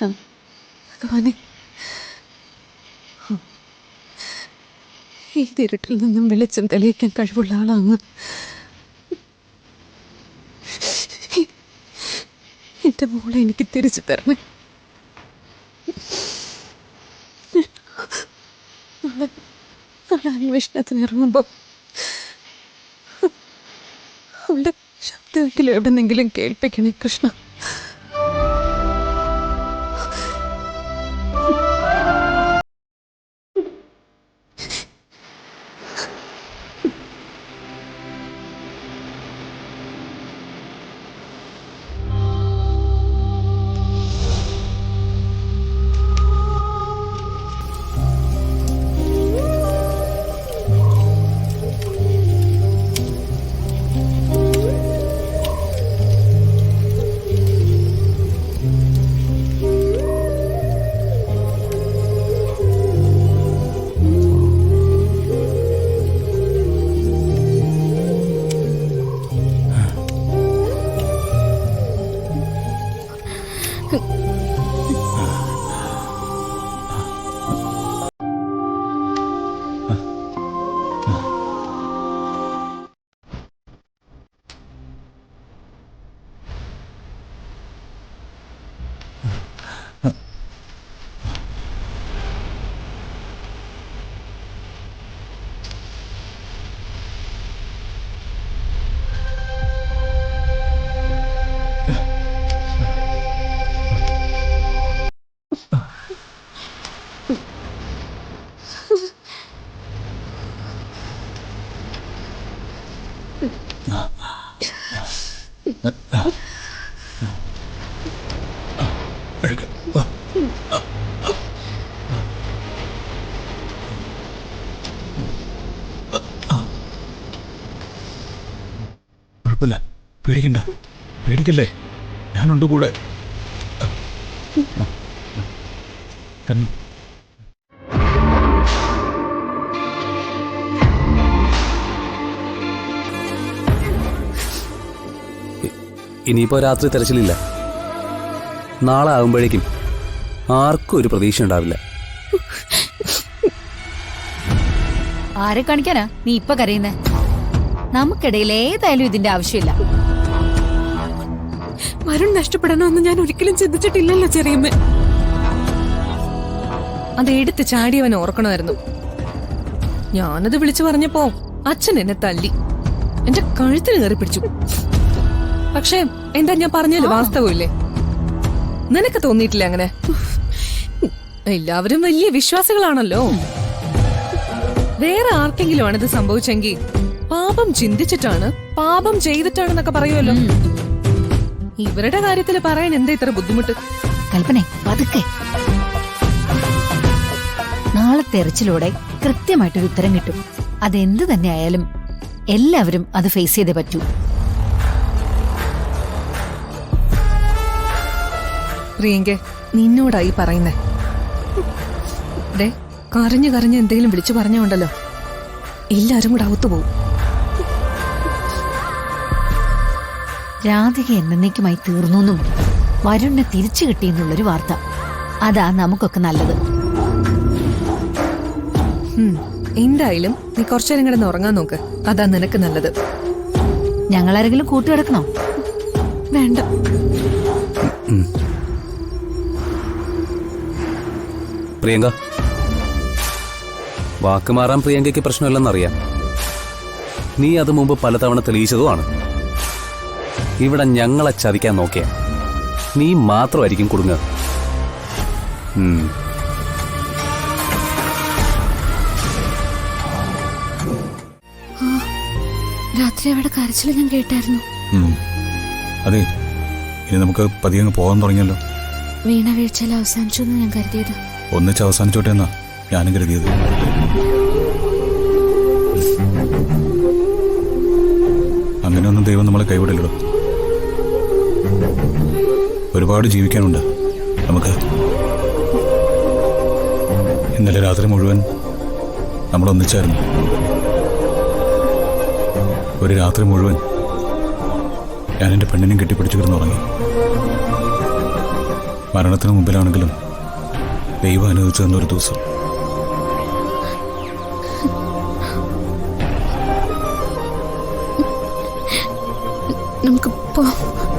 ഭഗവാനെ, ഈ ഇരുട്ടിൽ നിന്നും വെളിച്ചം തെളിയിക്കാൻ കഴിവുള്ള ആളാണ്. എൻ്റെ മോളെ എനിക്ക് തിരിച്ചു തരണേ. നാളെ അന്വേഷണത്തിന് ഇറങ്ങുമ്പോൾ അവളുടെ ശബ്ദമെങ്കിലും എവിടെന്നെങ്കിലും കേൾപ്പിക്കണേ കൃഷ്ണ. കുഴപ്പമില്ല, പേടിക്കണ്ട, പേടിക്കല്ലേ, ഞാനുണ്ട് കൂടെ. ഇനിയിപ്പോ രാത്രി തെരച്ചിലില്ല. നാളെ ആകുമ്പോഴേക്കും ആർക്കും ഒരു പ്രതീക്ഷ ഉണ്ടാവില്ല. ആരെ കാണിക്കാനാ നീ ഇപ്പൊ കരയുന്നേ? നമുക്കിടയിൽ ഏതായാലും ഇതിന്റെ ആവശ്യമില്ല. വരുൺ നഷ്ടപ്പെടണമെന്ന് ഞാൻ ഒരിക്കലും ചിന്തിച്ചിട്ടില്ലല്ലോ ചെറിയമ്മ. അത് എടുത്ത് ചാടിയവൻ ഓർക്കണമായിരുന്നു. ഞാനത് വിളിച്ചു പറഞ്ഞപ്പോ അച്ഛൻ എന്നെ തല്ലി എന്റെ കഴുത്തിന് കയറി പിടിച്ചു. പക്ഷേ എന്താ ഞാൻ പറഞ്ഞത് വാസ്തവമില്ലേ? നിനക്ക് തോന്നിയിട്ടില്ല അങ്ങനെ? എല്ലാവരും വലിയ വിശ്വാസികളാണല്ലോ. വേറെ ആർക്കെങ്കിലും ആണിത് സംഭവിച്ചെങ്കിൽ പാപം ചിന്തിച്ചിട്ടാണ്, പാപം ചെയ്തിട്ടാണെന്നൊക്കെ പറയുമല്ലോ. ഇവരുടെ കാര്യത്തിൽ പറയാൻ എന്താ ഇത്ര ബുദ്ധിമുട്ട്? കൽപ്പനെ പതുക്കെ. നാളെ തെരച്ചിലൂടെ കൃത്യമായിട്ടൊരു ഉത്തരം കിട്ടും. അതെന്ത് തന്നെ ആയാലും എല്ലാവരും അത് ഫേസ് ചെയ്തേ പറ്റൂ. പ്രിയങ്ക, നിന്നോടായി പറയുന്നേ. കരഞ്ഞു കരഞ്ഞ് എന്തെങ്കിലും വിളിച്ചു പറഞ്ഞോണ്ടല്ലോ എല്ലാരും കൂടെ അകത്തുപോകും. രാധിക എന്നേക്കുമായി തീർന്നു, വരുണിനെ തിരിച്ചു കിട്ടിയെന്നുള്ളൊരു വാർത്ത. അതാ നമുക്കൊക്കെ നല്ലത്. എന്തായാലും നീ കുറച്ചേരം കിടന്ന് ഉറങ്ങാൻ നോക്ക്. അതാ നിനക്ക് നല്ലത്. ഞങ്ങളാരെങ്കിലും കൂട്ടുകിടക്കണോ? വേണ്ട. പ്രിയങ്ക, വാക്ക് മാറാൻ പ്രിയങ്കയ്ക്ക് പ്രശ്നമില്ലെന്നറിയാം. നീ അത് മുമ്പ് പലതവണ തെളിയിച്ചതുമാണ്. ഇവിടെ ഞങ്ങളെ ചതിക്കാൻ നോക്കിയ നീ മാത്രമായിരിക്കും കുടുങ്ങുക. രാത്രി അവിടെ കരച്ചിൽ ഞാൻ കേട്ടായിരുന്നു. അതെ, ഇനി നമുക്ക് പതിയെ പോകാൻ തുടങ്ങിയല്ലോ. വീണ വീഴ്ചയിൽ അവസാനിച്ചു എന്ന് ഞാൻ കരുതിയത്. ഒന്നിച്ച് അവസാനിച്ചോട്ടെ എന്നാ ഞാനും കരുതിയത്. അങ്ങനെയൊന്നും ദൈവം നമ്മളെ കൈവിടില്ലല്ലോ. ഒരുപാട് ജീവിക്കാനുണ്ട് നമുക്ക്. ഇന്നലെ രാത്രി മുഴുവൻ നമ്മൾ ഒന്നിച്ചായിരുന്നു. ഒരു രാത്രി മുഴുവൻ ഞാൻ എൻ്റെ പെണ്ണിനെയും കെട്ടിപ്പിടിച്ചു കിടന്നുറങ്ങി. മരണത്തിന് മുമ്പിലാണെങ്കിലും ദൈവം അനുവദിച്ചു തന്നൊരു ദിവസം. നമുക്ക് പോവാം.